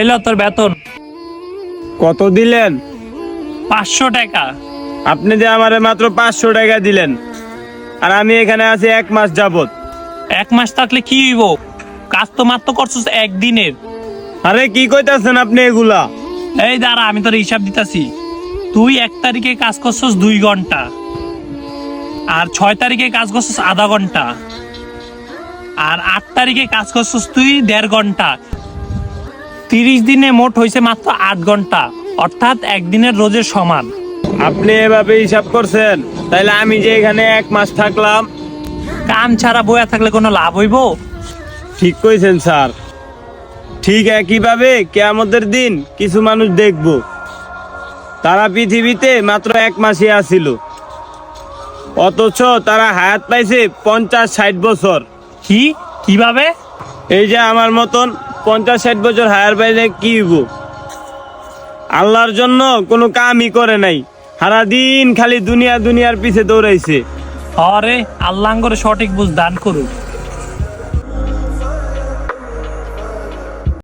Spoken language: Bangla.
এইলো তোর বেতন। কত দিলেন? 500 টাকা। আপনি যে আমারে মাত্র 500 টাকা দিলেন, আর আমি এখানে আছি 1 মাস যাবত। 1 মাস থাকলে কি হইব? কাজ তো মাত্র করছিস একদিনের। আরে কি কইতাছেন আপনি এগুলা? এই দাঁড়া, আমি তোর হিসাব দিতাছি। তুই 1 তারিখে কাজ করছিস 2 ঘন্টা, আর 6 তারিখে কাজ করছিস আধা ঘন্টা, আর 8 তারিখে কাজ করছিস তুই 1.5 ঘন্টা। 30 দিনে মোট হয়েছে মাত্র 8 ঘন্টা, অর্থাৎ একদিনের রোজের সমান। আপনি এভাবে হিসাব করছেন, তাইলে আমি যে এখানে 1 মাস থাকলাম। কাম ছাড়া বইয়া থাকলে কোনো লাভ হইব? ঠিক কইছেন স্যার। ঠিক একইভাবে কিয়ামতের দিন কিছু মানুষ দেখব, তারা পৃথিবীতে মাত্র 1 মাসই আছিল, অথচ তারা হায়াত পাইছে 50-60 বছর। কিভাবে? এই যে আমার মতন 50-60 বছর হায়ার পাইলে কি হইব? আল্লাহর জন্য কোনো কামই করে নাই, সারাদিন খালি দুনিয়ার পিছে দৌড়াইছে। আরে আল্লাহ করে সঠিক বুঝ দান করুক।